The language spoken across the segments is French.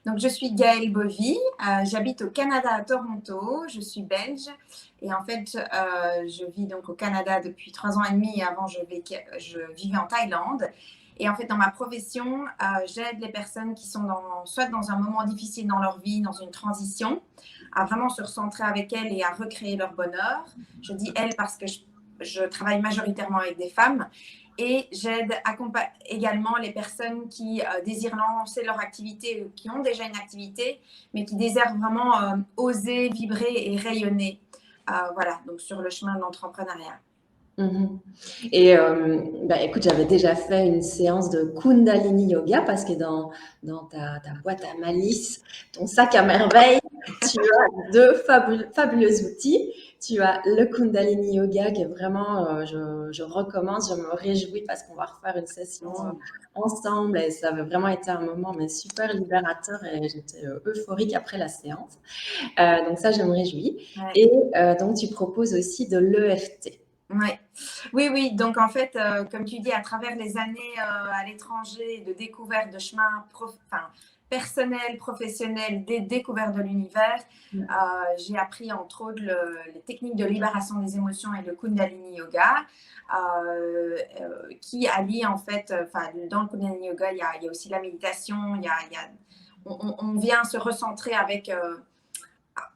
Donc, je suis Gaëlle Bovy, j'habite au Canada à Toronto, je suis belge et en fait, je vis donc au Canada depuis 3 ans et demi et avant, je vivais en Thaïlande. Et en fait, dans ma profession, j'aide les personnes qui sont soit dans un moment difficile dans leur vie, dans une transition, à vraiment se recentrer avec elles et à recréer leur bonheur. Je dis elles parce que je travaille majoritairement avec des femmes. Et j'aide également les personnes qui désirent lancer leur activité, qui ont déjà une activité, mais qui désirent vraiment oser, vibrer et rayonner. Voilà, donc sur le chemin de l'entrepreneuriat. Mhm. Et écoute, j'avais déjà fait une séance de Kundalini Yoga parce que dans ta boîte à malice, ton sac à merveille, tu as deux fabuleux outils. Tu as le Kundalini Yoga qui est vraiment, je recommence, je me réjouis parce qu'on va refaire une session ensemble et ça avait vraiment été un moment mais super libérateur et j'étais euphorique après la séance. Donc ça, je me réjouis. Ouais. Et donc, tu proposes aussi de l'EFT. Ouais. Oui, oui. Donc, en fait, comme tu dis, à travers les années à l'étranger, de découverte de chemins personnels, professionnels, des découvertes de l'univers, j'ai appris entre autres les techniques de libération des émotions et le Kundalini Yoga, qui allie en fait, dans le Kundalini Yoga, il y a aussi la méditation, on vient se recentrer avec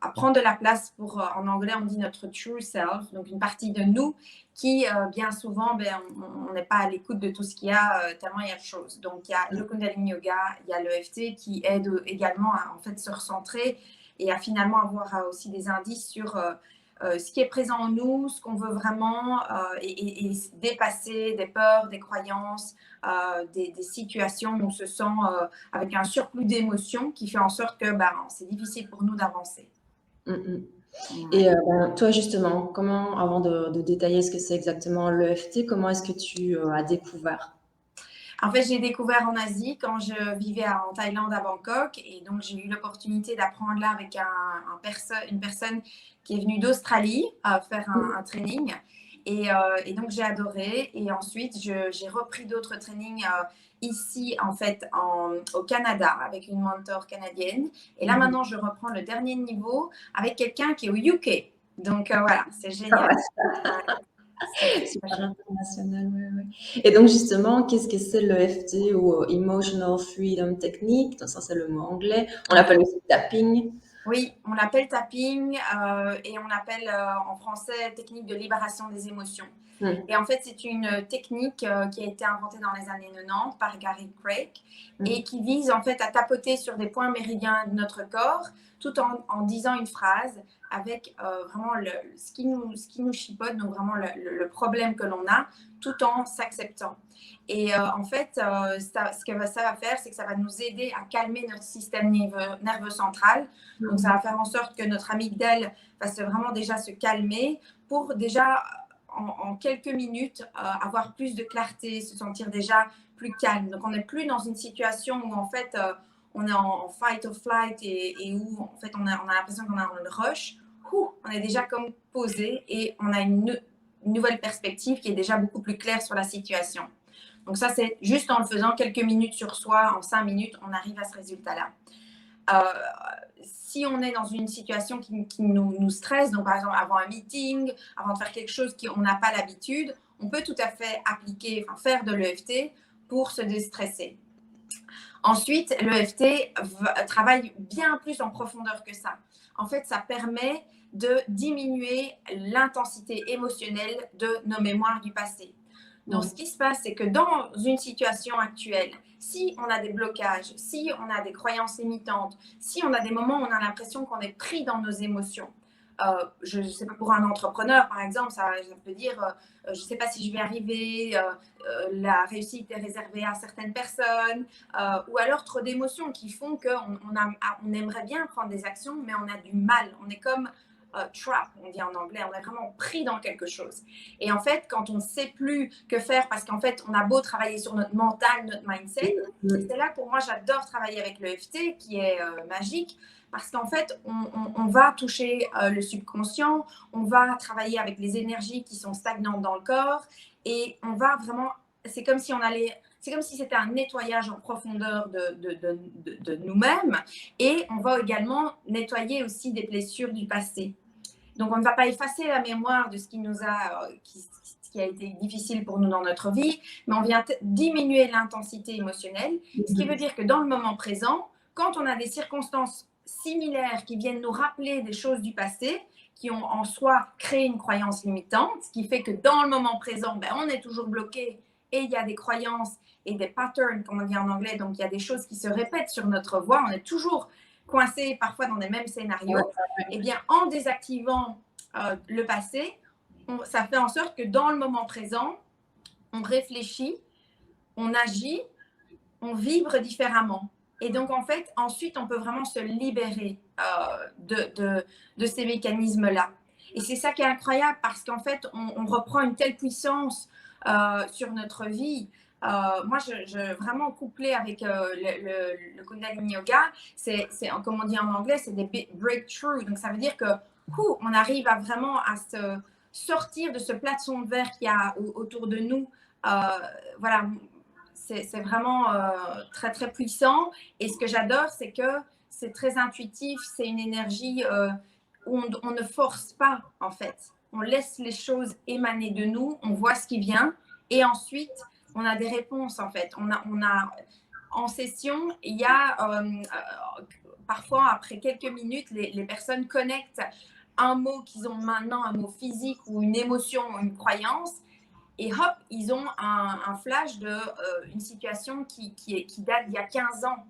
à prendre de la place pour, en anglais, on dit notre true self, donc une partie de nous qui, bien souvent, on n'est pas à l'écoute de tout ce qu'il y a, tellement il y a de choses. Donc, il y a le Kundalini Yoga, il y a l'EFT qui aide également à en fait se recentrer et à finalement avoir aussi des indices sur ce qui est présent en nous, ce qu'on veut vraiment et dépasser des peurs, des croyances, des situations où on se sent avec un surplus d'émotions qui fait en sorte que c'est difficile pour nous d'avancer. Mm, mm. Ouais. Et toi, justement, comment, avant de détailler ce que c'est exactement l'EFT, comment est-ce que tu as découvert? En fait, j'ai découvert en Asie quand je vivais en Thaïlande à Bangkok et donc j'ai eu l'opportunité d'apprendre là avec une personne qui est venue d'Australie faire un training et donc j'ai adoré et ensuite j'ai repris d'autres trainings ici en fait au Canada avec une mentor canadienne et là Mhm. maintenant je reprends le dernier niveau avec quelqu'un qui est au UK. Donc voilà, c'est Ah génial. ouais, Ouais, c'est super super chouette. international, ouais, ouais. Et donc, justement, qu'est-ce que c'est l'EFT ou Emotional Freedom Technique? Ça, c'est le mot anglais. On Ouais. l'appelle aussi tapping. Oui, on l'appelle tapping et on l'appelle en français technique de libération des émotions. Mm, Et en fait, c'est une technique qui a été inventée dans les années 90 par Gary Craig et mm, qui vise en fait à tapoter sur des points méridiens de notre corps tout en disant une phrase avec vraiment ce qui nous chipote, donc vraiment le problème que l'on a, tout en s'acceptant. Et en fait, ce que ça va faire, c'est que ça va nous aider à calmer notre système nerveux central. Donc, ça mm, va faire en sorte que notre amygdale va vraiment déjà se calmer pour déjà en quelques minutes avoir plus de clarté, se sentir déjà plus calme. Donc on n'est plus dans une situation où en fait on est en fight or flight et où en fait on a l'impression qu'on est en rush. On est déjà comme posé et on a une nouvelle perspective qui est déjà beaucoup plus claire sur la situation. Donc ça c'est juste en le faisant quelques minutes sur soi, en 5 minutes, on arrive à ce résultat-là. Si on est dans une situation qui nous stresse, donc par exemple avant un meeting, avant de faire quelque chose qu'on n'a pas l'habitude, on peut tout à fait faire de l'EFT pour se déstresser. Ensuite, l'EFT travaille bien plus en profondeur que ça. En fait, ça permet de diminuer l'intensité émotionnelle de nos mémoires du passé. Donc, ce mm, qui se passe, c'est que dans une situation actuelle, si on a des blocages, si on a des croyances limitantes, si on a des moments où on a l'impression qu'on est pris dans nos émotions, je ne sais pas, pour un entrepreneur, par exemple, ça peut dire, je ne sais pas si je vais arriver, la réussite est réservée à certaines personnes, ou alors trop d'émotions qui font qu'on aimerait bien prendre des actions, mais on a du mal. On est comme trap, on dit en anglais, on est vraiment pris dans quelque chose. Et en fait, quand on ne sait plus que faire, parce qu'en fait, on a beau travailler sur notre mental, notre mindset, mm. c'est là que pour moi, j'adore travailler avec l'EFT, qui est magique, parce qu'en fait, on va toucher le subconscient, on va travailler avec les énergies qui sont stagnantes dans le corps, et on va vraiment, c'est comme si c'est comme si c'était un nettoyage en profondeur de nous-mêmes, et on va également nettoyer aussi des blessures du passé. Donc, on ne va pas effacer la mémoire de ce qui a été difficile pour nous dans notre vie, mais on vient diminuer l'intensité émotionnelle, ce qui veut dire que dans le moment présent, quand on a des circonstances similaires qui viennent nous rappeler des choses du passé, qui ont en soi créé une croyance limitante, ce qui fait que dans le moment présent, on est toujours bloqué et il y a des croyances et des patterns, comme on dit en anglais, donc il y a des choses qui se répètent sur notre voie, on est toujours coincé parfois dans les mêmes scénarios. Eh bien, en désactivant le passé, ça fait en sorte que dans le moment présent, on réfléchit, on agit, on vibre différemment. Et donc, en fait, ensuite, on peut vraiment se libérer de ces mécanismes-là. Et c'est ça qui est incroyable, parce qu'en fait, on reprend une telle puissance sur notre vie. Moi, je vraiment couplé avec le Kundalini Yoga, c'est, comme on dit en anglais, c'est des breakthroughs. Donc, ça veut dire que on arrive vraiment à se sortir de ce plafond de verre qu'il y a autour de nous. Voilà, c'est vraiment très, très puissant. Et ce que j'adore, c'est que c'est très intuitif, c'est une énergie où on ne force pas, en fait. On laisse les choses émaner de nous, on voit ce qui vient, et ensuite, on a des réponses, en fait. En session, il y a parfois, après quelques minutes, les personnes connectent un mot qu'ils ont maintenant, un mot physique ou une émotion ou une croyance, et hop, ils ont un flash d'une situation qui date d'il y a 15 ans.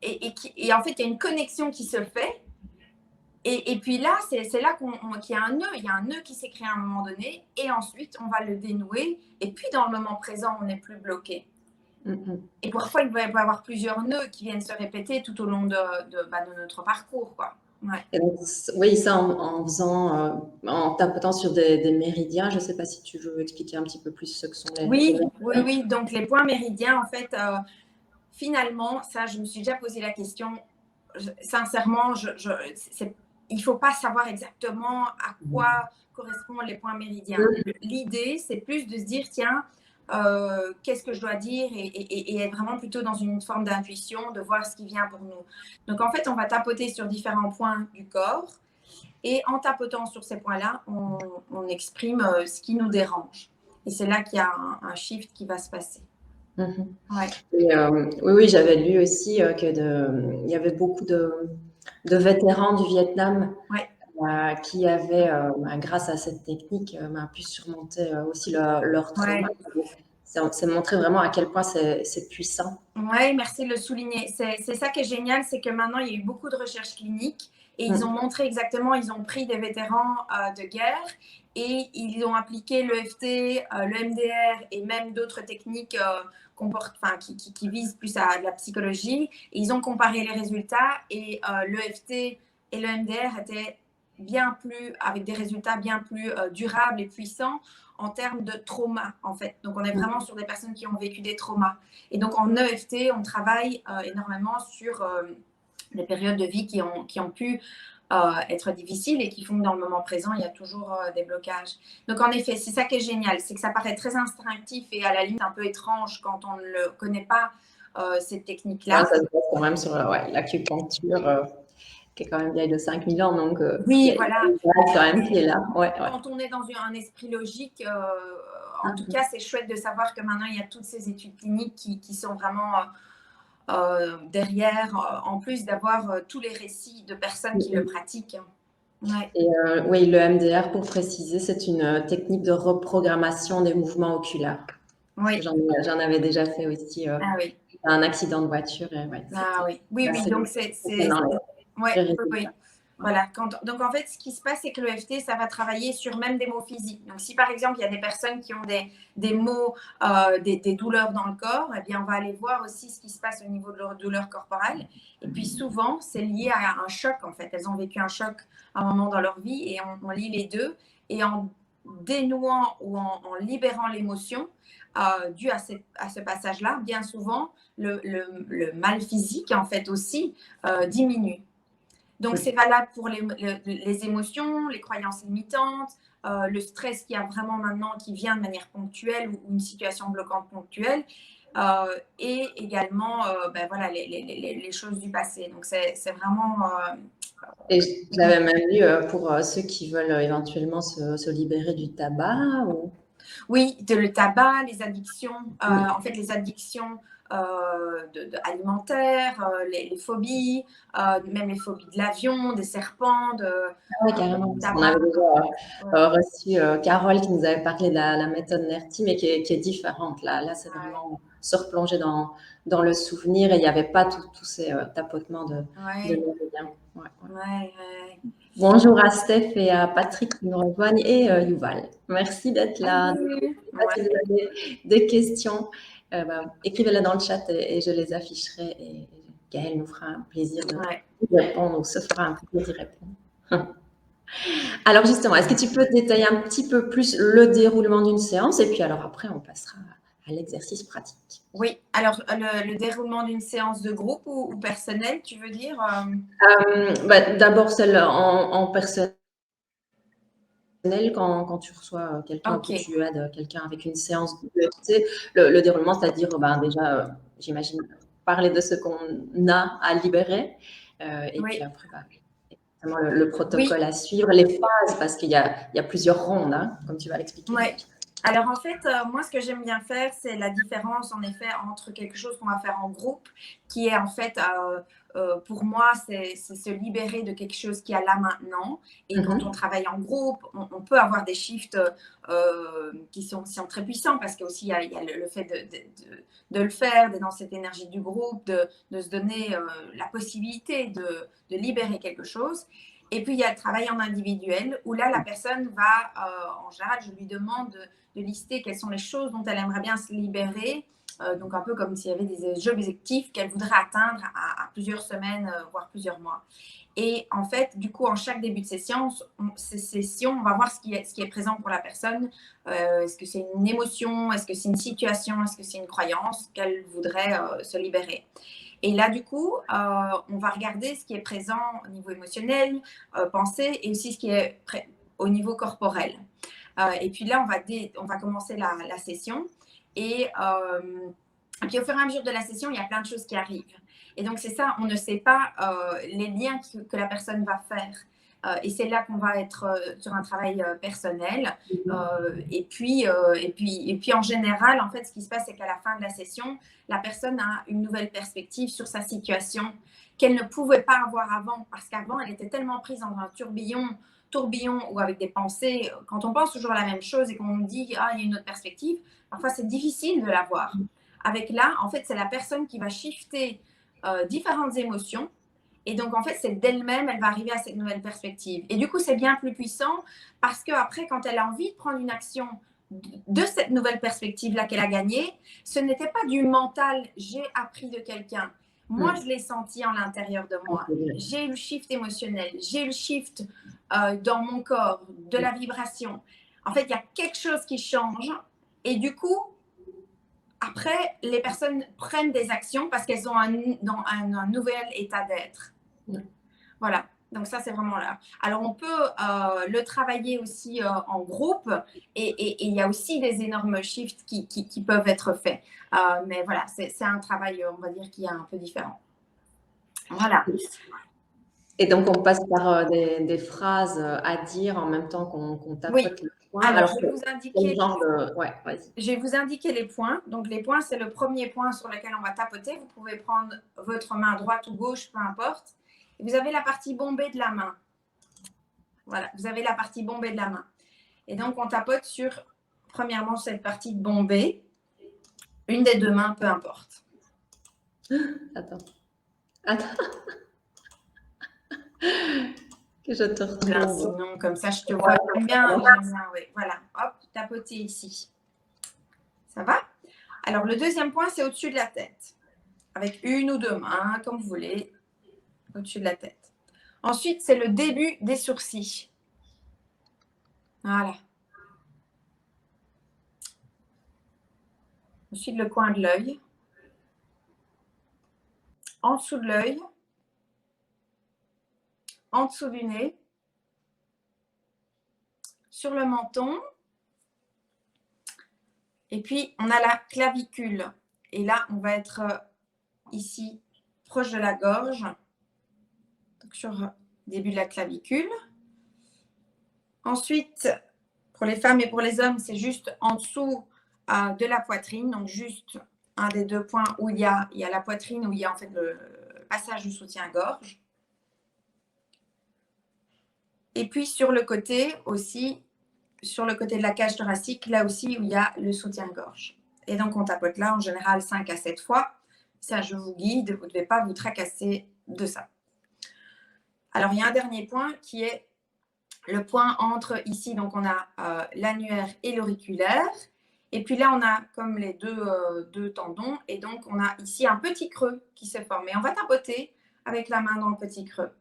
Et en fait, il y a une connexion qui se fait. Et puis là, c'est là qu'il y a un nœud. Il y a un nœud qui s'est créé à un moment donné. Et ensuite, on va le dénouer. Et puis, dans le moment présent, on n'est plus bloqué. Et parfois, il peut y avoir plusieurs nœuds qui viennent se répéter tout au long de notre parcours, quoi. Ouais. Et donc, oui, ça en faisant, en tapotant sur des méridiens. Je ne sais pas si tu veux expliquer un petit peu plus ce que sont les méridiens. Oui. Donc, les points méridiens, en fait, finalement, ça, je me suis déjà posé la question. Sincèrement, il ne faut pas savoir exactement à quoi correspondent les points méridiens. L'idée, c'est plus de se dire, tiens, qu'est-ce que je dois dire, et être vraiment plutôt dans une forme d'intuition, de voir ce qui vient pour nous. Donc, en fait, on va tapoter sur différents points du corps, et en tapotant sur ces points-là, on exprime ce qui nous dérange. Et c'est là qu'il y a un shift qui va se passer. Ouais. Et, oui, j'avais lu aussi qu'il y avait beaucoup de vétérans du Vietnam qui avaient, grâce à cette technique, pu surmonter aussi leur trauma. C'est montrer vraiment à quel point c'est puissant. Oui, merci de le souligner. C'est ça qui est génial, c'est que maintenant, il y a eu beaucoup de recherches cliniques, et ils ont montré exactement, ils ont pris des vétérans de guerre et ils ont appliqué l'EFT, le MDR et même d'autres techniques qui visent plus à la psychologie. Et ils ont comparé les résultats, et l'EFT et le MDR étaient avec des résultats bien plus durables et puissants en termes de trauma, en fait. Donc, on est vraiment sur des personnes qui ont vécu des traumas. Et donc, en EFT, on travaille énormément sur des périodes de vie qui ont pu être difficiles, et qui font que dans le moment présent, il y a toujours des blocages. Donc, en effet, c'est ça qui est génial, c'est que ça paraît très instinctif et à la limite un peu étrange quand on ne le connaît pas, cette technique-là. Ça se base quand même sur l'acupuncture, qui est quand même vieille de 5000 ans, donc oui, voilà. Quand même qui est là. Quand on est dans un esprit logique, en tout cas, c'est chouette de savoir que maintenant, il y a toutes ces études cliniques qui sont vraiment derrière, en plus d'avoir tous les récits de personnes qui le pratiquent. Ouais. Et oui, le MDR, pour préciser, c'est une technique de reprogrammation des mouvements oculaires. Oui. J'en avais déjà fait aussi. Oui. Un accident de voiture. Oui. Donc, c'est oui. Voilà. Donc, en fait, ce qui se passe, c'est que l'EFT, ça va travailler sur même des mots physiques. Donc, si par exemple, il y a des personnes qui ont des maux, des douleurs dans le corps, eh bien, on va aller voir aussi ce qui se passe au niveau de leur douleur corporelle. Et puis, souvent, c'est lié à un choc, en fait. Elles ont vécu un choc à un moment dans leur vie, et on lie les deux. Et en dénouant ou en libérant l'émotion due à ce passage-là, bien souvent, le mal physique, en fait, aussi diminue. Donc, c'est valable pour les émotions, les croyances limitantes, le stress qui a vraiment maintenant, qui vient de manière ponctuelle ou une situation bloquante ponctuelle. Et également ben voilà, les choses du passé. Donc, c'est vraiment... Et j'avais même lu pour ceux qui veulent éventuellement se libérer du tabac. Ou... Oui, le tabac, les addictions, en fait, les addictions alimentaires, les phobies, même les phobies de l'avion, des serpents, oui, carrément. On tabac. avait déjà Ouais. reçu Carole qui nous avait parlé de la méthode NERTI, mais qui est différente. Là c'est vraiment se replonger dans le souvenir et il n'y avait pas tous ces tapotements de méridien. Ouais, ouais. Ouais. Bonjour à Steph et à Patrick qui nous rejoignent et Yuval. Merci d'être là. Salut. Si vous avez des questions, écrivez-les dans le chat et je les afficherai. Et Gaëlle nous fera un plaisir de répondre ou se fera un plaisir d'y répondre. Alors justement, est-ce que tu peux détailler un petit peu plus le déroulement d'une séance et puis alors après, on passera à l'exercice pratique. Oui, alors le déroulement d'une séance de groupe ou personnelle, tu veux dire D'abord celle en personnel, quand tu reçois quelqu'un, que tu aides quelqu'un avec une séance de EFT, le déroulement, c'est-à-dire déjà, j'imagine, parler de ce qu'on a à libérer et puis après, le protocole à suivre, les phases, parce qu'il y a plusieurs rondes, hein, comme tu vas l'expliquer. Oui. Alors en fait, moi ce que j'aime bien faire, c'est la différence en effet entre quelque chose qu'on va faire en groupe, qui est en fait, pour moi, c'est se libérer de quelque chose qui est là maintenant. Et quand on travaille en groupe, on peut avoir des shifts qui sont très puissants parce qu'il y a le fait de le faire, d'être dans cette énergie du groupe, de se donner la possibilité de libérer quelque chose. Et puis, il y a le travail en individuel où là, la personne va, en général, je lui demande de lister quelles sont les choses dont elle aimerait bien se libérer. Donc, un peu comme s'il y avait des objectifs qu'elle voudrait atteindre à plusieurs semaines, voire plusieurs mois. Et en fait, du coup, en chaque début de session, on va voir ce qui est présent pour la personne. Est-ce que c'est une émotion? Est-ce que c'est une situation? Est-ce que c'est une croyance qu'elle voudrait se libérer? Et là, du coup, on va regarder ce qui est présent au niveau émotionnel, pensée, et aussi ce qui est au niveau corporel. Et puis là, on va commencer la session. Et puis au fur et à mesure de la session, il y a plein de choses qui arrivent. Et donc, c'est ça, on ne sait pas les liens que la personne va faire. Et c'est là qu'on va être sur un travail personnel. Et puis, en général, en fait, ce qui se passe, c'est qu'à la fin de la session, la personne a une nouvelle perspective sur sa situation qu'elle ne pouvait pas avoir avant. Parce qu'avant, elle était tellement prise dans un tourbillon ou avec des pensées. Quand on pense toujours à la même chose et qu'on nous dit, ah, il y a une autre perspective, parfois, c'est difficile de l'avoir. Avec là, en fait, c'est la personne qui va shifter différentes émotions. Et donc, en fait, c'est d'elle-même, elle va arriver à cette nouvelle perspective. Et du coup, c'est bien plus puissant parce qu'après, quand elle a envie de prendre une action de cette nouvelle perspective-là qu'elle a gagnée, ce n'était pas du mental, j'ai appris de quelqu'un. Moi, je l'ai senti en l'intérieur de moi. J'ai eu le shift émotionnel, j'ai eu le shift dans mon corps, de la vibration. En fait, il y a quelque chose qui change. Et du coup, après, les personnes prennent des actions parce qu'elles ont un nouvel état d'être. Voilà, donc ça, c'est vraiment là. Alors, on peut le travailler aussi en groupe et il y a aussi des énormes shifts qui peuvent être faits. Mais voilà, c'est un travail, on va dire, qui est un peu différent. Voilà. Et donc, on passe par des phrases à dire en même temps qu'on tapote le point. Alors, je vais vous indiquer... Ouais, vas-y. Je vais vous indiquer les points. Donc, les points, c'est le premier point sur lequel on va tapoter. Vous pouvez prendre votre main droite ou gauche, peu importe. Et vous avez la partie bombée de la main. Voilà, vous avez la partie bombée de la main. Et donc, on tapote sur, premièrement, cette partie bombée. Une des deux mains, peu importe. Attends. Que je te retrouve. Sinon, comme ça, je te vois bien. Oui, voilà. Hop, tapoter ici. Ça va? Alors, le deuxième point, c'est au-dessus de la tête. Avec une ou deux mains, comme vous voulez, au-dessus de la tête. Ensuite, c'est le début des sourcils. Voilà. Ensuite, le coin de l'œil. En dessous de l'œil. en dessous du nez, sur le menton. Et puis, on a la clavicule. Et là, on va être ici, proche de la gorge. Donc, sur le début de la clavicule. Ensuite, pour les femmes et pour les hommes, c'est juste en dessous de la poitrine. Donc, juste un des deux points où il y a la poitrine, où il y a en fait le passage du soutien-gorge. Et puis, sur le côté aussi, sur le côté de la cage thoracique, là aussi où il y a le soutien-gorge. Et donc, on tapote là en général 5 à 7 fois. Ça, je vous guide, vous ne devez pas vous tracasser de ça. Alors, il y a un dernier point qui est le point entre ici, donc on a l'annulaire et l'auriculaire. Et puis là, on a comme les deux tendons. Et donc, on a ici un petit creux qui se forme. Et on va tapoter avec la main dans le petit creux.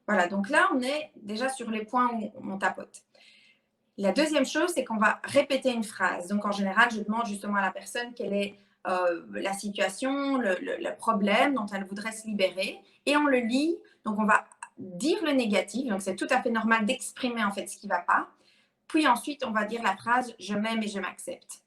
Voilà, donc là, on est déjà sur les points où on tapote. La deuxième chose, c'est qu'on va répéter une phrase. Donc, en général, je demande justement à la personne quelle est la situation, le problème dont elle voudrait se libérer. Et on le lit. Donc, on va dire le négatif. Donc, c'est tout à fait normal d'exprimer en fait ce qui ne va pas. Puis ensuite, on va dire la phrase « je m'aime et je m'accepte ».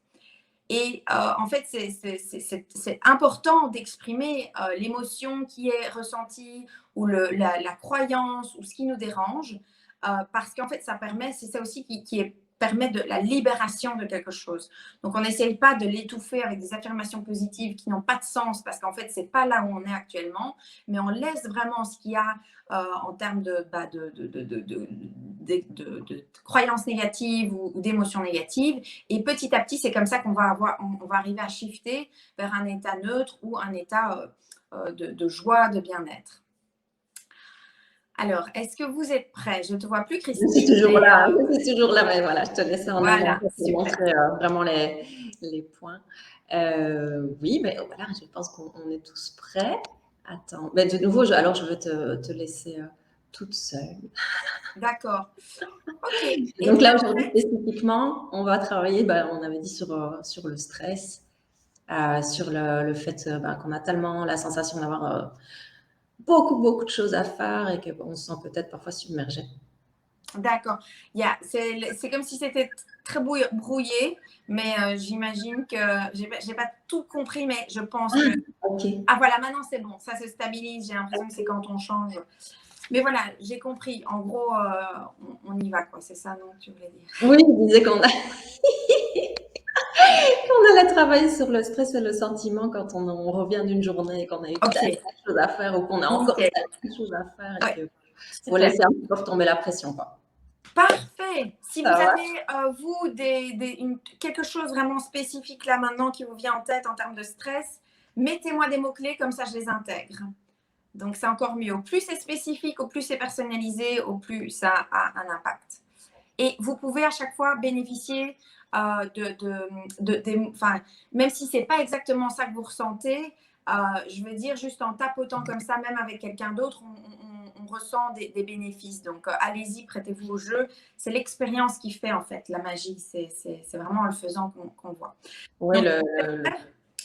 Et en fait, c'est important d'exprimer l'émotion qui est ressentie ou la croyance ou ce qui nous dérange parce qu'en fait, ça permet, c'est ça aussi qui permet de la libération de quelque chose. Donc, on n'essaye pas de l'étouffer avec des affirmations positives qui n'ont pas de sens parce qu'en fait, ce n'est pas là où on est actuellement, mais on laisse vraiment ce qu'il y a en termes de croyances négatives ou d'émotions négatives. Et petit à petit, c'est comme ça qu'on va arriver à shifter vers un état neutre ou un état de joie, de bien-être. Alors, est-ce que vous êtes prêts? Je ne te vois plus, Christine. Je suis toujours là, je suis toujours là. Mais voilà, je te laissais en voilà, avant pour montrer vraiment les points. Oui, mais voilà, je pense qu'on est tous prêts. Attends, mais de nouveau, alors je veux te laisser toute seule. D'accord. Ok. Donc là, aujourd'hui, spécifiquement, on va travailler, on avait dit sur le stress, sur le fait qu'on a tellement la sensation d'avoir beaucoup de choses à faire et qu'on se sent peut-être parfois submergé. D'accord. C'est comme si c'était très brouillé, mais j'imagine que j'ai pas tout compris, mais je pense que... Okay. Ah voilà, maintenant c'est bon, ça se stabilise. J'ai l'impression que c'est quand on change. Mais voilà, j'ai compris. En gros, on y va, quoi. C'est ça, non, tu voulais dire? Oui, je disais qu'on allait travailler sur le stress et le sentiment quand on revient d'une journée et qu'on a eu tellement de choses à faire ou qu'on a encore tellement de choses à faire et qu'il faut laisser un peu retomber la pression, quoi. Parfait. Si vous avez, vous, quelque chose vraiment spécifique là maintenant qui vous vient en tête en termes de stress, mettez-moi des mots-clés, comme ça je les intègre. Donc, c'est encore mieux. Au plus c'est spécifique, au plus c'est personnalisé, au plus ça a un impact. Et vous pouvez à chaque fois bénéficier même si ce n'est pas exactement ça que vous ressentez, je veux dire, juste en tapotant comme ça, même avec quelqu'un d'autre, on ressent des bénéfices. Donc, allez-y, prêtez-vous au jeu. C'est l'expérience qui fait, en fait, la magie. C'est vraiment en le faisant qu'on voit. Oui,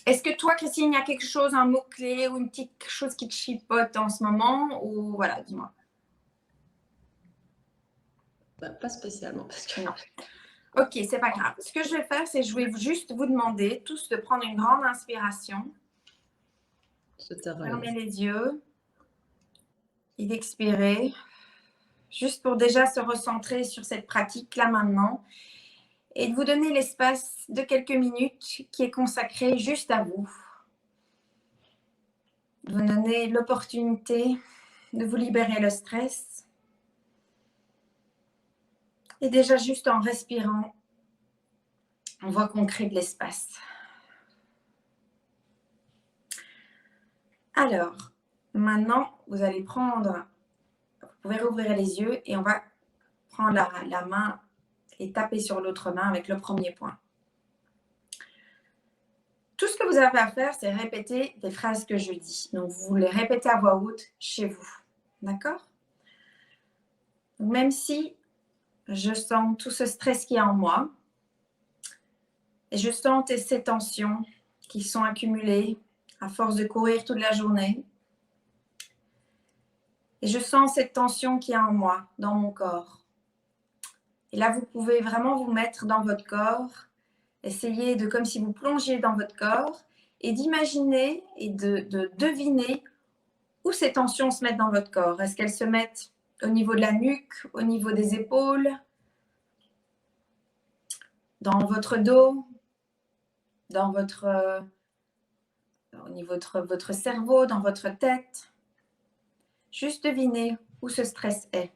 Est-ce que toi, Christine, il y a quelque chose, un mot-clé ou une petite chose qui te chipote en ce moment? Ou voilà, dis-moi. Pas spécialement. Parce que... Non. Ok, c'est pas grave. Ce que je vais faire, c'est je vais juste vous demander tous de prendre une grande inspiration. Fermez les yeux et d'expirer. Juste pour déjà se recentrer sur cette pratique là maintenant. Et de vous donner l'espace de quelques minutes qui est consacré juste à vous. De vous donner l'opportunité de vous libérer le stress. Et déjà juste en respirant, on voit qu'on crée de l'espace. Alors, maintenant, vous allez prendre, vous pouvez rouvrir les yeux et on va prendre la main et taper sur l'autre main avec le premier point. Tout ce que vous avez à faire, c'est répéter des phrases que je dis. Donc, vous les répétez à voix haute chez vous. D'accord? Même si je sens tout ce stress qu'il y a en moi, et je sens ces tensions qui sont accumulées à force de courir toute la journée, Et je sens cette tension qui est en moi, dans mon corps. Et là, vous pouvez vraiment vous mettre dans votre corps, essayer de, comme si vous plongiez dans votre corps, et d'imaginer et de deviner où ces tensions se mettent dans votre corps. Est-ce qu'elles se mettent au niveau de la nuque, au niveau des épaules, dans votre dos, dans au niveau de votre cerveau, dans votre tête? Juste deviner où ce stress est.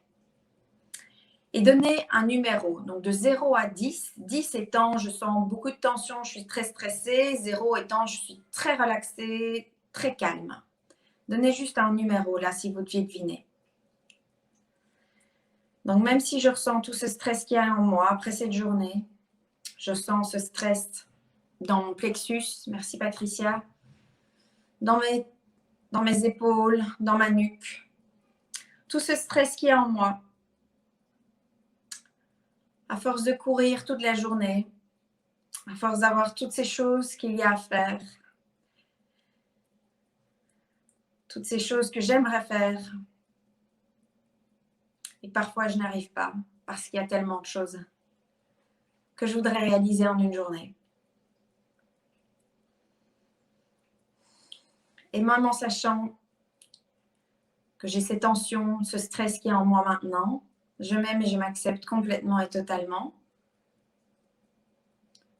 Et donner un numéro, donc de 0 à 10. 10 étant je sens beaucoup de tension, je suis très stressée. 0 étant je suis très relaxée, très calme. Donnez juste un numéro là si vous deviez deviner. Donc même si je ressens tout ce stress qu'il y a en moi après cette journée, je sens ce stress dans mon plexus, merci Patricia, dans mes épaules, dans ma nuque. Tout ce stress qu'il y a en moi, à force de courir toute la journée, à force d'avoir toutes ces choses qu'il y a à faire, toutes ces choses que j'aimerais faire, et parfois je n'arrive pas parce qu'il y a tellement de choses que je voudrais réaliser en une journée. Et même en sachant que j'ai ces tensions, ce stress qui est en moi maintenant, je m'aime et je m'accepte complètement et totalement.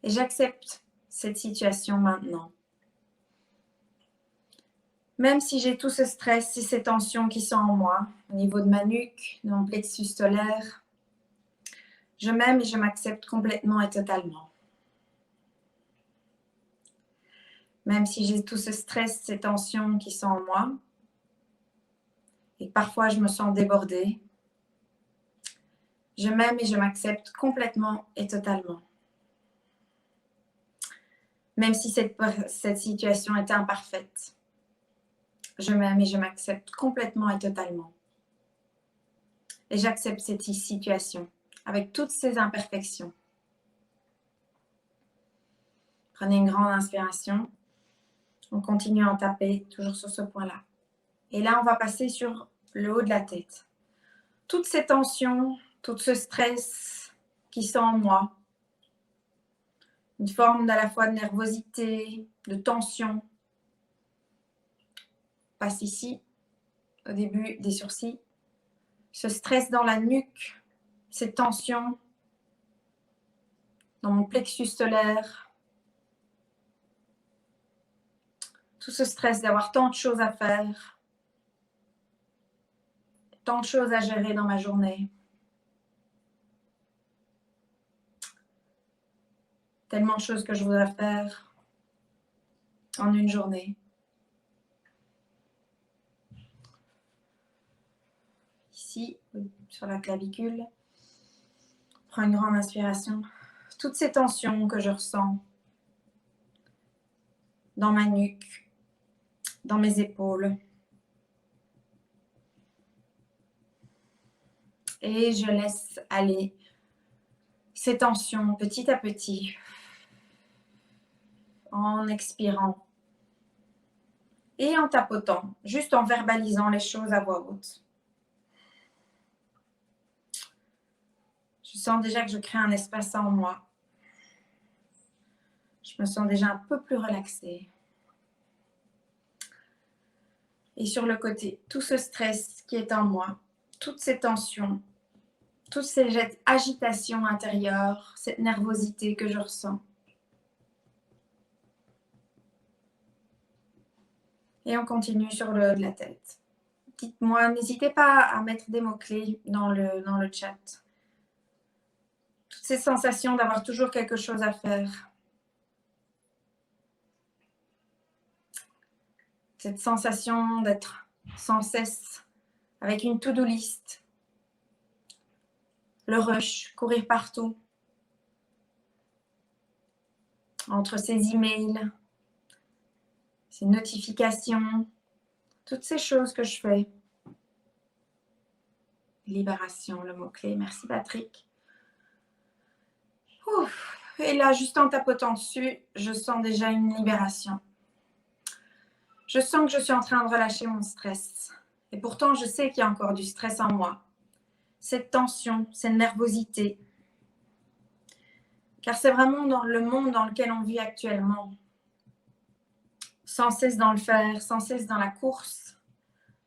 Et j'accepte cette situation maintenant. Même si j'ai tout ce stress et ces tensions qui sont en moi, au niveau de ma nuque, de mon plexus solaire, je m'aime et je m'accepte complètement et totalement. Même si j'ai tout ce stress, ces tensions qui sont en moi, et que parfois je me sens débordée, je m'aime et je m'accepte complètement et totalement. Même si cette situation est imparfaite, je m'aime et je m'accepte complètement et totalement. Et j'accepte cette situation avec toutes ses imperfections. Prenez une grande inspiration. On continue à en taper toujours sur ce point-là. Et là, on va passer sur le haut de la tête. Toutes ces tensions, tout ce stress qui sont en moi, une forme à la fois de nervosité, de tension, passe ici, au début des sourcils. Ce stress dans la nuque, ces tensions dans mon plexus solaire, tout ce stress d'avoir tant de choses à faire, tant de choses à gérer dans ma journée. Tellement de choses que je voudrais faire en une journée. Ici, sur la clavicule, prends une grande inspiration. Toutes ces tensions que je ressens dans ma nuque, dans mes épaules. Et je laisse aller ces tensions petit à petit en expirant et en tapotant, juste en verbalisant les choses à voix haute. Je sens déjà que je crée un espace en moi. Je me sens déjà un peu plus relaxée. Et sur le côté, tout ce stress qui est en moi, toutes ces tensions, toutes ces agitations intérieures, cette nervosité que je ressens. Et on continue sur le haut de la tête. Dites-moi, n'hésitez pas à mettre des mots-clés dans le chat. Toutes ces sensations d'avoir toujours quelque chose à faire. Cette sensation d'être sans cesse avec une to-do list. Le rush, courir partout. Entre ces emails, ces notifications, toutes ces choses que je fais. Libération, le mot-clé. Merci Patrick. Ouf. Et là, juste en tapotant dessus, je sens déjà une libération. Je sens que je suis en train de relâcher mon stress. Et pourtant, je sais qu'il y a encore du stress en moi. Cette tension, cette nervosité. Car c'est vraiment dans le monde dans lequel on vit actuellement. Sans cesse dans le faire, sans cesse dans la course,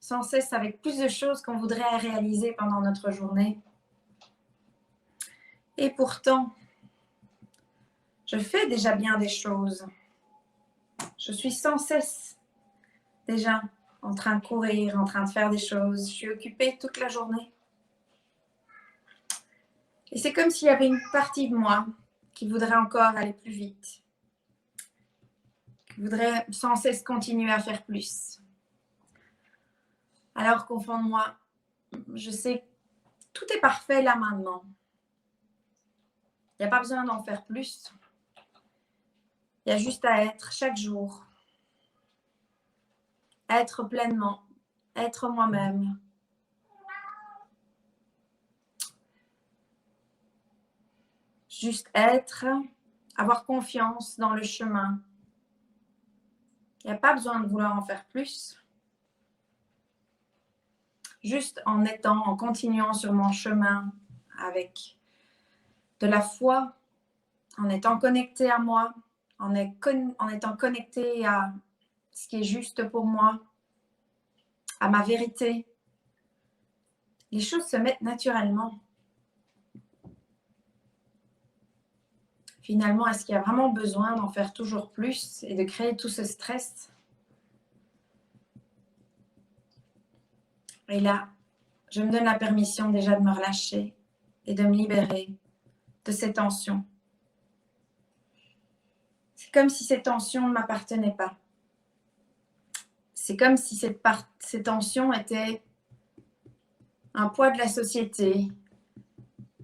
sans cesse avec plus de choses qu'on voudrait réaliser pendant notre journée. Et pourtant, je fais déjà bien des choses. Je suis sans cesse déjà en train de courir, en train de faire des choses. Je suis occupée toute la journée. Et c'est comme s'il y avait une partie de moi qui voudrait encore aller plus vite, qui voudrait sans cesse continuer à faire plus. Alors qu'au fond de moi, je sais que tout est parfait là maintenant. Il n'y a pas besoin d'en faire plus. Il y a juste à être chaque jour. Être pleinement. Être moi-même. Juste être. Avoir confiance dans le chemin. Il n'y a pas besoin de vouloir en faire plus. Juste en étant, en continuant sur mon chemin avec de la foi, en étant connecté à moi, en étant connecté à ce qui est juste pour moi, à ma vérité. Les choses se mettent naturellement. Finalement, est-ce qu'il y a vraiment besoin d'en faire toujours plus et de créer tout ce stress? Et là, je me donne la permission déjà de me relâcher et de me libérer de ces tensions. C'est comme si ces tensions ne m'appartenaient pas. C'est comme si ces tensions étaient un poids de la société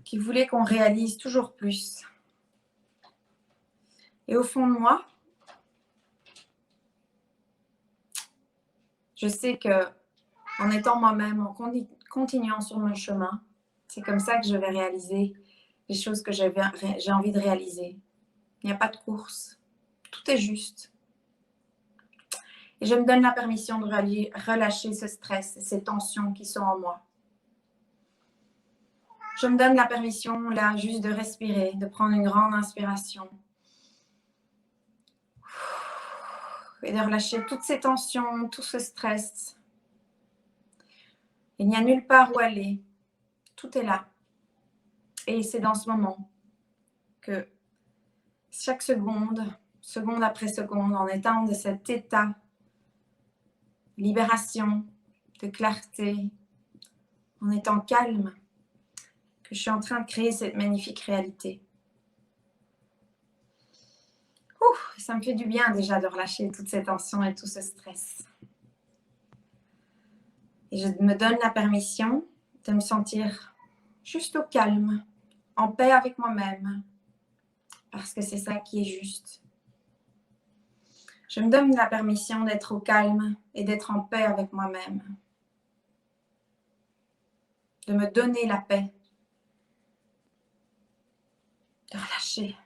qui voulait qu'on réalise toujours plus. Et au fond de moi, je sais que en étant moi-même, en continuant sur mon chemin, c'est comme ça que je vais réaliser les choses que j'ai envie de réaliser. Il n'y a pas de course. Tout est juste. Et je me donne la permission de relâcher ce stress et ces tensions qui sont en moi. Je me donne la permission, là, juste de respirer, de prendre une grande inspiration. Et de relâcher toutes ces tensions, tout ce stress. Il n'y a nulle part où aller. Tout est là. Et c'est dans ce moment que chaque seconde, seconde après seconde, en étant de cet état, libération, de clarté, en étant calme, que je suis en train de créer cette magnifique réalité. Ça me fait du bien déjà de relâcher toutes ces tensions et tout ce stress. Et je me donne la permission de me sentir juste au calme, en paix avec moi-même, parce que c'est ça qui est juste. Je me donne la permission d'être au calme et d'être en paix avec moi-même. De me donner la paix. De relâcher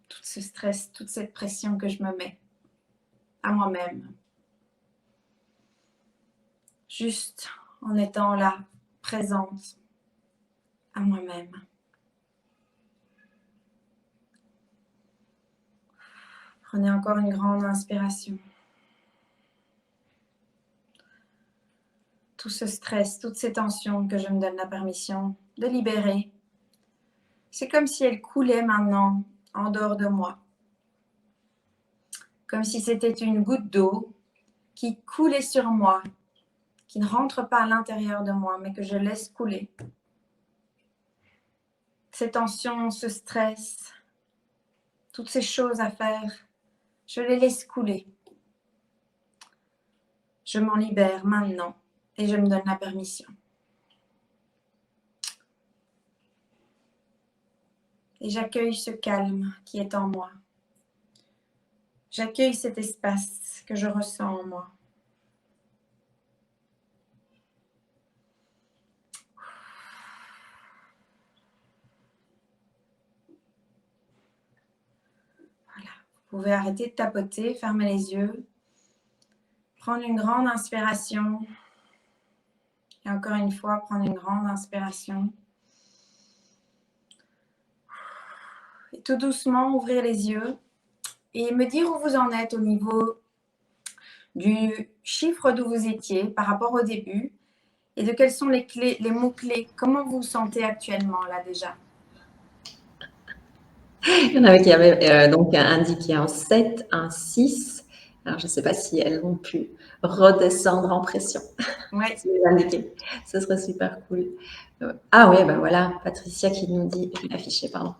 tout ce stress, toute cette pression que je me mets à moi-même. Juste en étant là, présente à moi-même. Prenez encore une grande inspiration. Tout ce stress, toutes ces tensions que je me donne la permission de libérer. C'est comme si elles coulaient maintenant en dehors de moi. Comme si c'était une goutte d'eau qui coulait sur moi, qui ne rentre pas à l'intérieur de moi, mais que je laisse couler. Ces tensions, ce stress, toutes ces choses à faire, je les laisse couler. Je m'en libère maintenant et je me donne la permission. Et j'accueille ce calme qui est en moi. J'accueille cet espace que je ressens en moi. Voilà. Vous pouvez arrêter de tapoter, fermer les yeux, prendre une grande inspiration Et encore une fois, prendre une grande inspiration. Et tout doucement, ouvrir les yeux et me dire où vous en êtes au niveau du chiffre d'où vous étiez par rapport au début et de quels sont les clés, les mots-clés. Comment vous vous sentez actuellement là déjà? Il y en avait qui avaient donc indiqué un 7, un 6. Alors, je ne sais pas si elles vont pu redescendre en pression. Oui. Si vous indiquez. Ce serait super cool. Ah oui, ben voilà, Patricia qui nous dit, je l'ai affiché, pardon,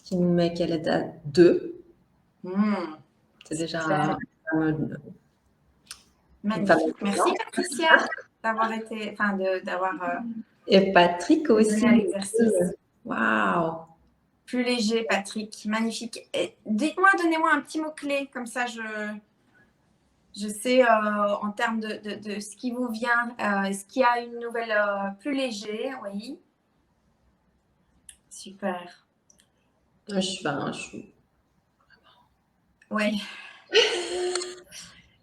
qui nous met qu'elle est à 2. C'est déjà magnifique. Merci Patricia d'avoir été, enfin d'avoir Et Patrick aussi. donné l'exercice. Waouh! Plus léger, Patrick. Magnifique. Dites-moi, donnez-moi un petit mot-clé, comme ça je sais en termes de ce qui vous vient. Est-ce qu'il y a une nouvelle plus léger? Oui. Super. Je suis... Oui.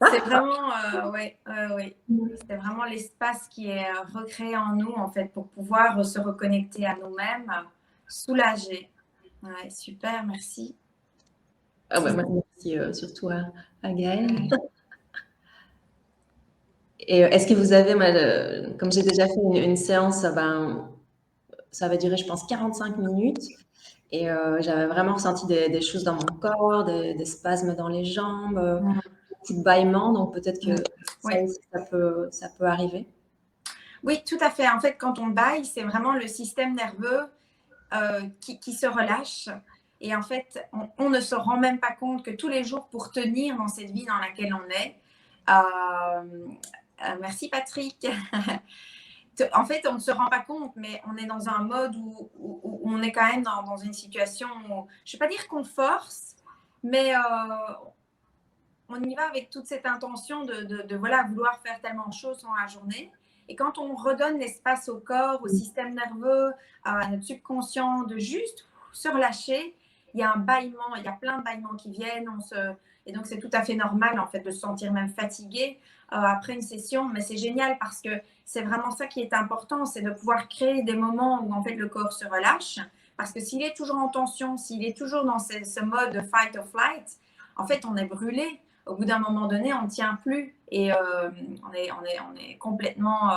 C'est vraiment, ouais. C'est vraiment l'espace qui est recréé en nous, en fait, pour pouvoir se reconnecter à nous-mêmes, soulager. Ouais, super, merci. Ah ouais, merci surtout à Gaëlle. Et est-ce que vous avez, comme j'ai déjà fait une séance, ça va durer, je pense, 45 minutes. Et j'avais vraiment ressenti des choses dans mon corps, des spasmes dans les jambes, beaucoup de bâillements. Donc peut-être que ça aussi, ça peut arriver. Oui, tout à fait. En fait, quand on bâille, c'est vraiment le système nerveux qui se relâche. Et en fait, on ne se rend même pas compte que tous les jours, pour tenir dans cette vie dans laquelle on est, merci Patrick. En fait, on ne se rend pas compte, mais on est dans un mode où on est quand même dans une situation où, je ne vais pas dire qu'on force, mais on y va avec toute cette intention de voilà, vouloir faire tellement de choses dans la journée. Et quand on redonne l'espace au corps, au système nerveux, à notre subconscient, de juste se relâcher, il y a un bâillement, il y a plein de bâillements qui viennent. Et donc, c'est tout à fait normal, en fait, de se sentir même fatigué après une session. Mais c'est génial parce que c'est vraiment ça qui est important, c'est de pouvoir créer des moments où, en fait, le corps se relâche. Parce que s'il est toujours en tension, s'il est toujours dans ce mode fight or flight, en fait, on est brûlé. Au bout d'un moment donné, on ne tient plus et on est complètement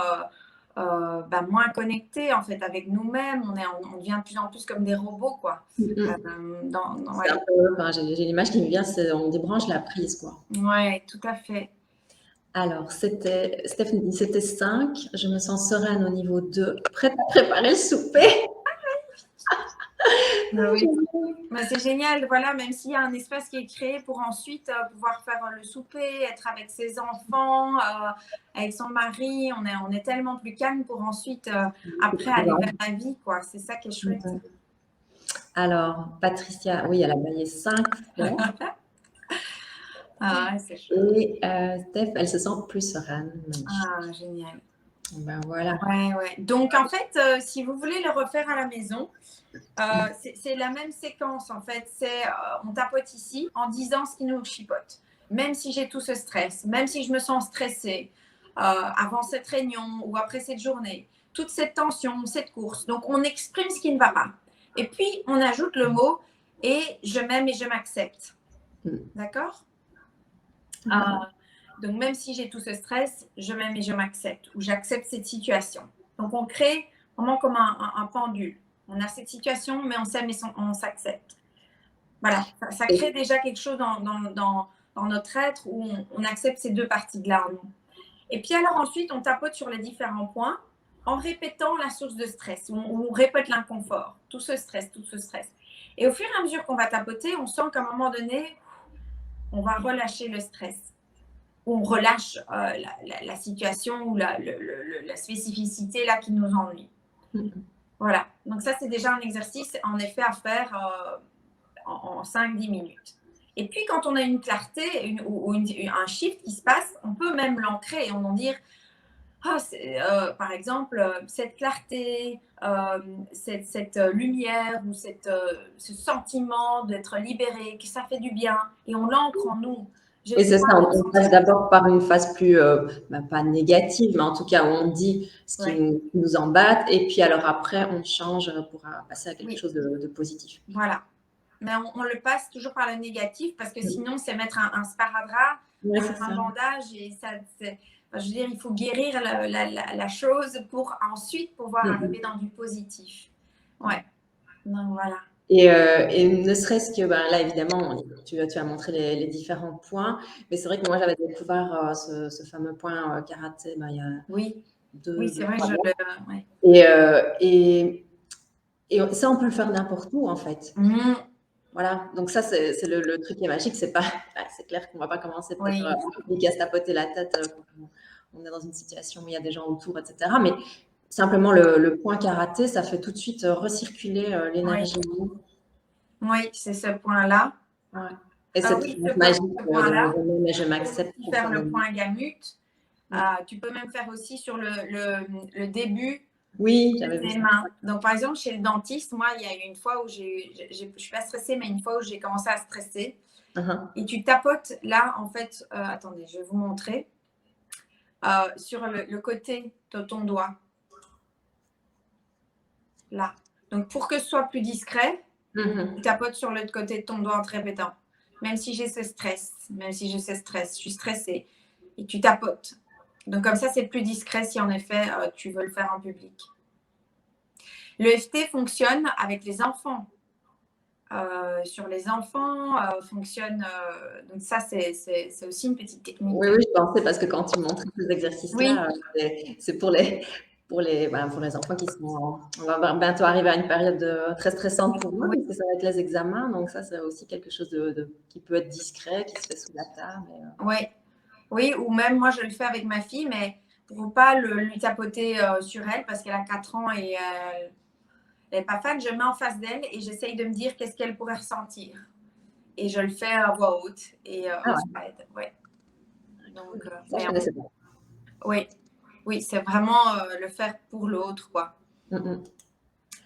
moins connecté en fait avec nous-mêmes. On devient de plus en plus comme des robots, quoi. C'est un peu, j'ai l'image qui me vient, c'est on débranche la prise, quoi. Ouais, tout à fait. Alors, Stéphanie dit, c'était 5. Je me sens sereine au niveau 2, prête à préparer le souper. Oui. Mais c'est génial, voilà, même s'il y a un espace qui est créé pour ensuite pouvoir faire le souper, être avec ses enfants, avec son mari, on est tellement plus calme pour ensuite, après, aller vers la vie, quoi. C'est ça qui est chouette. Alors, Patricia, oui, elle a baillé 5 fois. Ah, c'est chouette. Et Steph, elle se sent plus sereine. Ah, génial. Ben voilà. Ouais. Donc, en fait, si vous voulez le refaire à la maison, c'est la même séquence, en fait. On tapote ici en disant ce qui nous chipote. Même si j'ai tout ce stress, même si je me sens stressée avant cette réunion ou après cette journée, toute cette tension, cette course. Donc, on exprime ce qui ne va pas. Et puis, on ajoute le mot « et je m'aime et je m'accepte ». D'accord? Donc, même si j'ai tout ce stress, je m'aime et je m'accepte, ou j'accepte cette situation. Donc, on crée vraiment comme un pendule. On a cette situation, mais on s'aime et on s'accepte. Voilà, ça crée déjà quelque chose dans notre être où on accepte ces deux parties-là en nous. Et puis alors ensuite, on tapote sur les différents points en répétant la source de stress, où on répète l'inconfort, tout ce stress. Et au fur et à mesure qu'on va tapoter, on sent qu'à un moment donné, on va relâcher le stress. On relâche la situation ou la spécificité là qui nous ennuie. Voilà, donc ça c'est déjà un exercice en effet à faire en 5-10 minutes. Et puis quand on a une clarté ou un shift qui se passe, on peut même l'ancrer et on en dire par exemple, cette clarté, cette lumière ou ce sentiment d'être libéré, que ça fait du bien, et on l'ancre en nous. Et c'est ça, J'espère on passe ressentir. d'abord par une phase plus, pas négative, mais en tout cas où on dit ce qui Ouais, nous embête et puis alors après on change pour passer à quelque oui, chose de positif. voilà. Mais on le passe toujours par le négatif parce que Mmh. sinon, c'est mettre un sparadrap, Ouais, c'est un ça. bandage et ça, enfin, je veux dire, il faut guérir la chose pour ensuite pouvoir Mmh arriver mh. dans du positif. Ouais. Ouais, donc voilà. Et ne serait-ce que, ben, là évidemment, tu as montré les différents points, mais c'est vrai que moi j'avais découvert, ce fameux point, karaté, ben, il y a Oui, oui, deux c'est vrai, 3 je mois le. Ouais. et ça on peut le faire n'importe où en fait. Mmh, Voilà, donc ça c'est le truc qui est magique, c'est pas bah, c'est clair qu'on va pas commencer peut-être, oui, en public à se tapoter la tête, quand on est dans une situation où il y a des gens autour et cetera, mais simplement le point karaté, ça fait tout de suite, recirculer, oui, l'énergie en nous. oui, c'est ce point-là. Ouais, et Ah cette oui, phase magique, ce de point-là. «je m'aime et je Tu peux m'accepte» aussi faire le profondément. point gamut. Mmh. Tu peux même faire aussi sur le début Oui, de j'avais vu tes ça. mains. Donc, par exemple, chez le dentiste, moi, il y a eu une fois où je suis pas stressée, mais une fois où j'ai commencé à stresser. Hein, hein. Et tu tapotes là, en fait, attendez, je vais vous montrer, sur le côté de ton doigt, là. Donc, pour que ce soit plus discret, Mmh tu mh. tapotes sur le côté de ton doigt en te répétant. Même si j'ai ce stress, même si j'ai ce stress, je suis stressée. Et tu tapotes. Donc, comme ça, c'est plus discret si en effet, tu veux le faire en public. Le FT fonctionne avec les enfants. Sur les enfants, fonctionne. Donc, ça, c'est aussi une petite technique. Oui, oui, je pensais parce que quand tu montrais ces exercices-là, Oui, c'est pour les enfants qui sont on va bientôt arriver à une période, très stressante pour eux, oui, parce que ça va être les examens, donc ça, c'est aussi quelque chose de qui peut être discret, qui se fait sous la table oui, oui, ou même moi, je le fais avec ma fille, mais pour ne pas lui tapoter sur elle, parce qu'elle a 4 ans et elle n'est pas fan, je mets en face d'elle et j'essaye de me dire qu'est-ce qu'elle pourrait ressentir. Et je le fais à voix haute et ah ouais, ça aide. Ouais. Donc, ça je connaissais pas. oui, oui, c'est vraiment le faire pour l'autre, quoi. Mmh mh.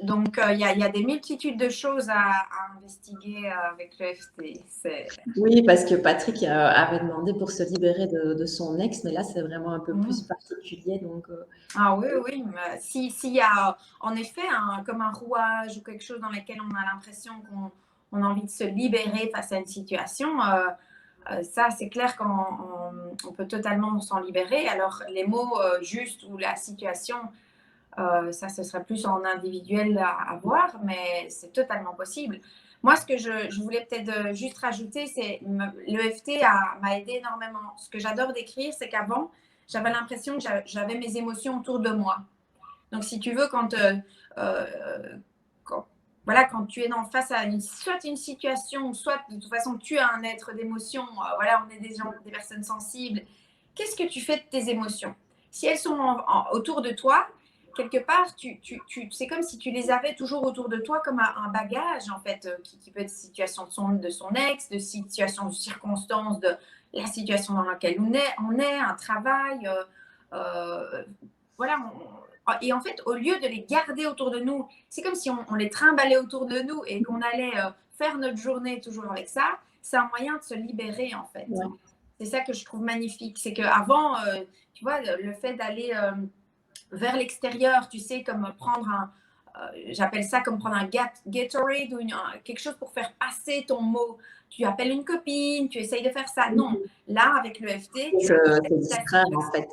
Donc, il y a des multitudes de choses à investiguer avec le FT. Oui, parce que Patrick, avait demandé pour se libérer de son ex, mais là, c'est vraiment un peu plus Mmh. particulier, donc Ah oui, oui, mais s'il y a en effet comme un rouage ou quelque chose dans lequel on a l'impression qu'on a envie de se libérer face à une situation, ça, c'est clair qu'on peut totalement s'en libérer. Alors, les mots justes ou la situation, ça, ce serait plus en individuel à voir, mais c'est totalement possible. Moi, ce que je voulais peut-être juste rajouter, c'est l'EFT m'a aidé énormément. Ce que j'adore décrire, c'est qu'avant, j'avais l'impression que j'avais mes émotions autour de moi. Donc, si tu veux, euh, quand, voilà, quand tu es face à soit une situation, soit de toute façon tu es un être d'émotion, voilà, on est des gens, des personnes sensibles. Qu'est-ce que tu fais de tes émotions? Si elles sont autour de toi, quelque part, c'est comme si tu les avais toujours autour de toi comme un bagage, en fait, qui peut être situation de son ex, de situation, de circonstance, de la situation dans laquelle on est un travail. Voilà, et en fait, au lieu de les garder autour de nous, c'est comme si on les trimballait autour de nous et qu'on allait faire notre journée toujours avec ça. C'est un moyen de se libérer, en fait. ouais. C'est ça que je trouve magnifique. C'est qu'avant, tu vois, le fait d'aller vers l'extérieur, tu sais, comme prendre j'appelle ça comme prendre un Gatorade ou quelque chose pour faire passer ton mot. Tu appelles une copine, tu essayes de faire ça. Non, Mmh. là, avec le FT, Se tu se acceptes la distraire, en situation. fait.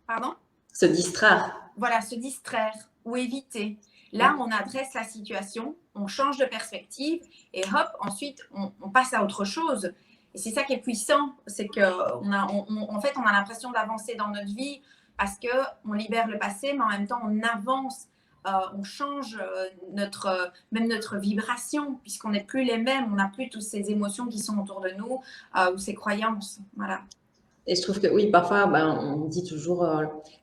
Pardon? Se distraire. Voilà, se distraire ou éviter. Là, Mmh. on adresse la situation, on change de perspective et hop, ensuite, on passe à autre chose. Et c'est ça qui est puissant, c'est en fait, on a l'impression d'avancer dans notre vie parce qu'on libère le passé, mais en même temps, on avance, on change même notre vibration, puisqu'on n'est plus les mêmes, on n'a plus toutes ces émotions qui sont autour de nous ou ces croyances. Voilà. Et je trouve que oui, parfois, ben, on dit toujours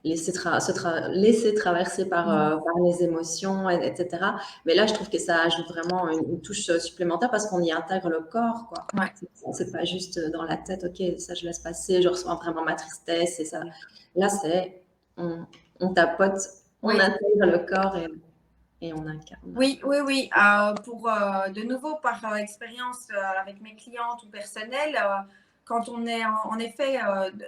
laisser traverser par les émotions, etc. Mais là, je trouve que ça ajoute vraiment une touche supplémentaire parce qu'on y intègre le corps, quoi. Ouais. C'est pas juste dans la tête, ok, ça je laisse passer, je ressens vraiment ma tristesse et ça. Là, on, on tapote, on Oui. intègre le corps et on incarne. Oui, oui, oui. De nouveau, par expérience avec mes clientes ou personnelles, quand on est en effet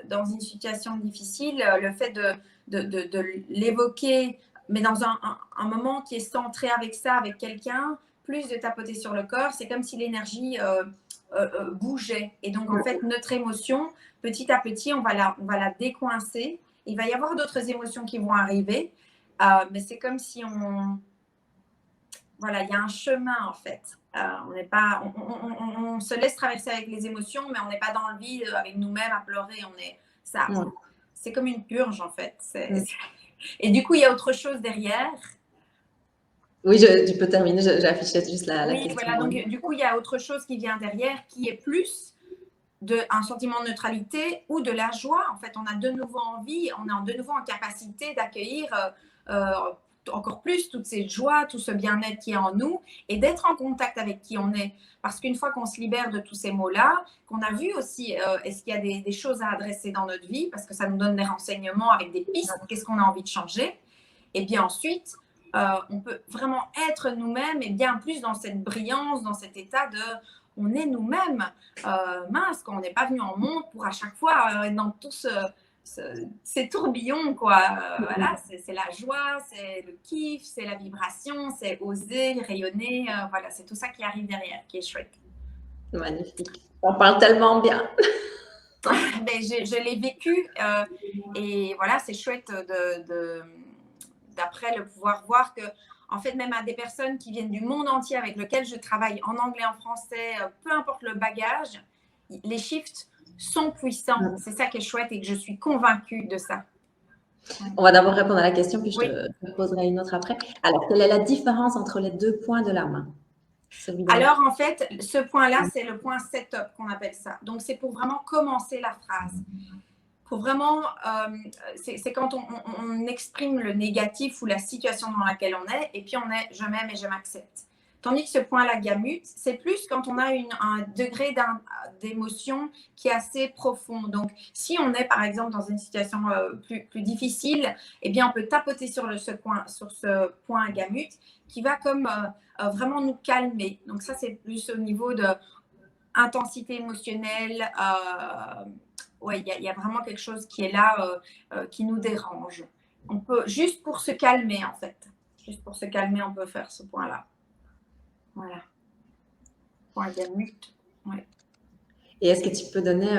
dans une situation difficile, le fait de l'évoquer, mais dans un moment qui est centré avec ça, avec quelqu'un, plus de tapoter sur le corps, c'est comme si l'énergie bougeait. Et donc, en fait, notre émotion, petit à petit, on va la décoincer. Il va y avoir d'autres émotions qui vont arriver, mais c'est comme si voilà, il y a un chemin en fait. On n'est pas, on se laisse traverser avec les émotions, mais on n'est pas dans le vide avec nous-mêmes à pleurer. Ouais. C'est comme une purge en fait. Mm. Et du coup, il y a autre chose derrière. Oui, tu peux terminer. J'affichais juste la Oui, question. voilà. Donc, du coup, il y a autre chose qui vient derrière, qui est plus un sentiment de neutralité ou de la joie. En fait, on a de nouveau envie, on est de nouveau en capacité d'accueillir encore plus toute cette joie, tout ce bien-être qui est en nous et d'être en contact avec qui on est. Parce qu'une fois qu'on se libère de tous ces mots-là, qu'on a vu aussi, est-ce qu'il y a des choses à adresser dans notre vie, parce que ça nous donne des renseignements avec des pistes, qu'est-ce qu'on a envie de changer. Et bien ensuite, on peut vraiment être nous-mêmes et bien plus dans cette brillance, dans cet état de on est nous-mêmes. Mince, qu'on n'est pas venu en monde pour à chaque fois être dans tous ces tourbillons, quoi. Voilà, c'est la joie, c'est le kiff, c'est la vibration, c'est oser, rayonner. Voilà, c'est tout ça qui arrive derrière, qui est chouette. Magnifique. On parle tellement bien. Ben, je l'ai vécu et voilà, c'est chouette d'après le pouvoir voir que, en fait, même à des personnes qui viennent du monde entier avec lesquelles je travaille en anglais, en français, peu importe le bagage, les shifts sont puissants. C'est ça qui est chouette et que je suis convaincue de ça. On va d'abord répondre à la question, puis je Oui. te poserai une autre après. Alors, quelle est la différence entre les deux points de la main? Alors, en fait, ce point-là, c'est le point setup qu'on appelle ça. Donc, c'est pour vraiment commencer la phrase. Pour vraiment, c'est quand on exprime le négatif ou la situation dans laquelle on est, et puis on est je m'aime et je m'accepte. Tandis que ce point-là, gamut, c'est plus quand on a un degré d'émotion qui est assez profond. Donc, si on est par exemple dans une situation plus difficile, eh bien, on peut tapoter sur ce point gamut qui va comme vraiment nous calmer. Donc, ça, c'est plus au niveau de intensité émotionnelle. Ouais, il y a vraiment quelque chose qui est là, qui nous dérange. On peut, juste pour se calmer, en fait. Juste pour se calmer, on peut faire ce point-là. Voilà. Point gamut. Ouais. Et est-ce que tu peux donner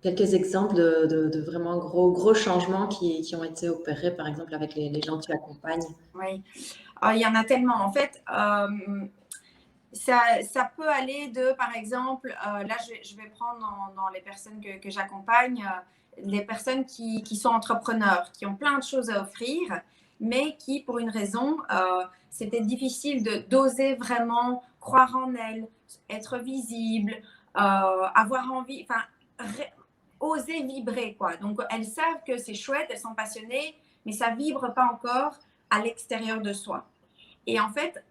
quelques exemples de vraiment gros changements qui ont été opérés, par exemple, avec les gens que tu accompagnes? Oui. Il y en a tellement. En fait, ça peut aller de, par exemple, là, je vais prendre dans les personnes que j'accompagne, les personnes qui sont entrepreneurs, qui ont plein de choses à offrir, mais qui, pour une raison, c'était difficile d'oser vraiment croire en elles, être visible, avoir envie, enfin, oser vibrer, quoi. Donc, elles savent que c'est chouette, elles sont passionnées, mais ça vibre pas encore à l'extérieur de soi. Et en fait,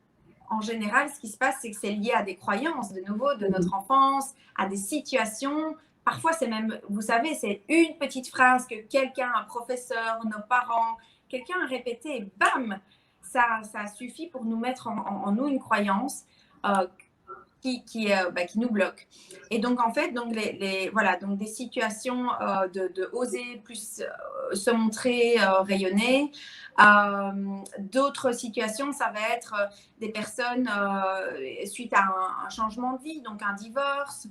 en général, ce qui se passe, c'est que c'est lié à des croyances, de nouveau, de notre enfance, à des situations. Parfois, c'est même, vous savez, c'est une petite phrase que quelqu'un, un professeur, nos parents, quelqu'un a répété, et bam, ça suffit pour nous mettre en nous une croyance qui nous bloque. Et donc, en fait, donc voilà, donc des situations de oser plus se montrer, rayonner. D'autres situations, ça va être des personnes suite à un changement de vie, donc un divorce,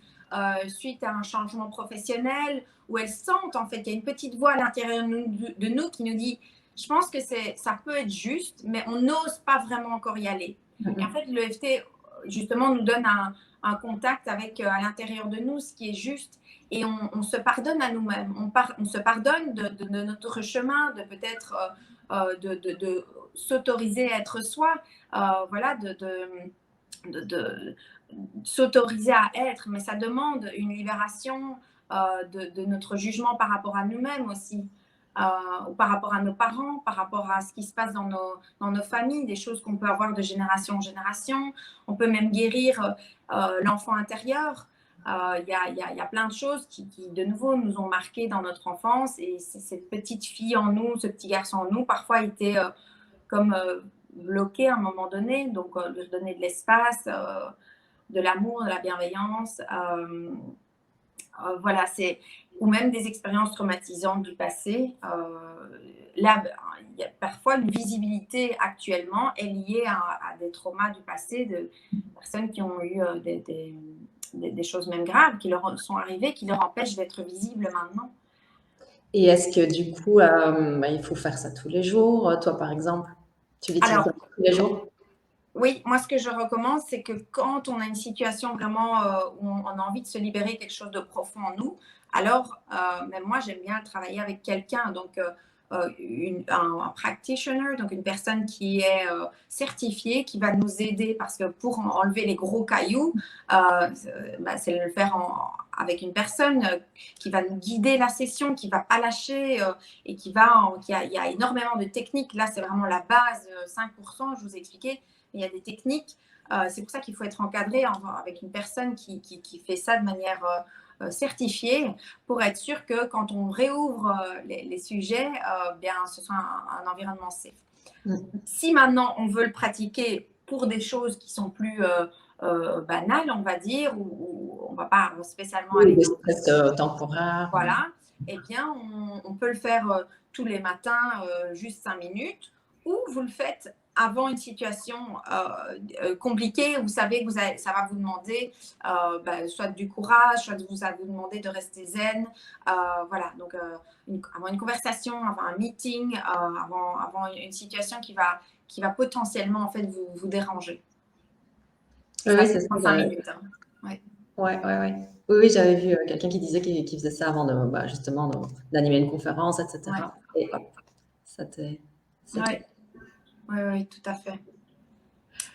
suite à un changement professionnel, où elles sentent en fait qu'il y a une petite voix à l'intérieur de nous qui nous dit, je pense que ça peut être juste, mais on n'ose pas vraiment encore y aller. Et en fait, l'EFT, justement, nous donne un contact avec à l'intérieur de nous ce qui est juste, et on se pardonne à nous-mêmes, on se pardonne de notre chemin, de peut-être de s'autoriser à être soi, voilà, de s'autoriser à être, mais ça demande une libération de notre jugement par rapport à nous-mêmes aussi. Ou par rapport à nos parents, par rapport à ce qui se passe dans nos familles, des choses qu'on peut avoir de génération en génération. On peut même guérir l'enfant intérieur. Il y a plein de choses qui, de nouveau, nous ont marqué dans notre enfance. Et cette petite fille en nous, ce petit garçon en nous, parfois était comme bloqué à un moment donné. Donc, lui redonner de l'espace. de l'amour, de la bienveillance. Voilà, ou même des expériences traumatisantes du passé. Là, il y a parfois une visibilité actuellement est liée à des traumas du passé de personnes qui ont eu des choses même graves qui leur sont arrivées, qui leur empêchent d'être visibles maintenant. Et est-ce que du coup, il faut faire ça tous les jours? Toi, par exemple, tu l'utilises Alors, tous les jours? oui, moi, ce que je recommande, c'est que quand on a une situation vraiment où on a envie de se libérer quelque chose de profond en nous, alors, même moi, j'aime bien travailler avec quelqu'un, donc un practitioner, donc une personne qui est certifiée, qui va nous aider, parce que pour enlever les gros cailloux, c'est le faire avec une personne qui va nous guider la session, qui va pas lâcher et il y a énormément de techniques. Là, c'est vraiment la base, 5%, je vous ai expliqué. Il y a des techniques. C'est pour ça qu'il faut être encadré avec une personne qui fait ça de manière certifiée pour être sûr que quand on réouvre les sujets, bien, ce soit un environnement safe. Si maintenant on veut le pratiquer pour des choses qui sont plus banales, on va dire, ou on ne va pas spécialement aller Des dans stress temporaires. voilà, eh bien, on peut le faire tous les matins, juste 5 minutes, ou vous le faites avant une situation compliquée, vous savez que ça va vous demander soit du courage, soit vous allez vous demander de rester zen. Voilà, donc avant une conversation, avant un meeting, avant une situation qui va potentiellement en fait vous déranger. Oui, c'est ça. 5 minutes. Hein. Ouais. Ouais. Oui, j'avais vu quelqu'un qui disait qu'il faisait ça avant justement d'animer une conférence, etc. Ouais. Et hop, c'était. Oui, tout à fait.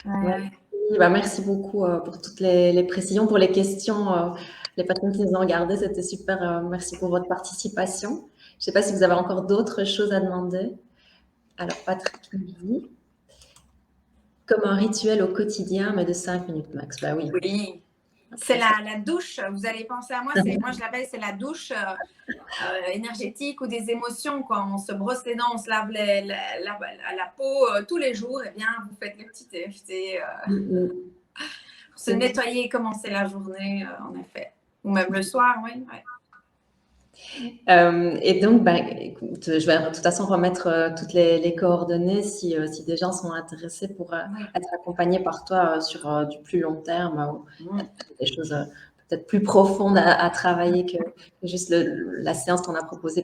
Merci. Merci beaucoup pour toutes les précisions, pour les questions. Les personnes qui nous ont regardées, c'était super. Merci pour votre participation. Je ne sais pas si vous avez encore d'autres choses à demander. Alors, Patrick nous dit, comme un rituel au quotidien, mais de 5 minutes max. Bah oui. Oui. C'est la douche, vous allez penser à moi, moi je l'appelle, c'est la douche énergétique ou des émotions. Quoi. On se brosse les dents, on se lave la peau tous les jours, et bien vous faites le petit TFT pour se nettoyer et commencer la journée, en effet. Ou même le soir, oui. Et donc, écoute, je vais de toute façon remettre toutes les coordonnées si des gens sont intéressés pour être accompagnés par toi sur du plus long terme ou des choses peut-être plus profondes à travailler que juste la séance qu'on a proposée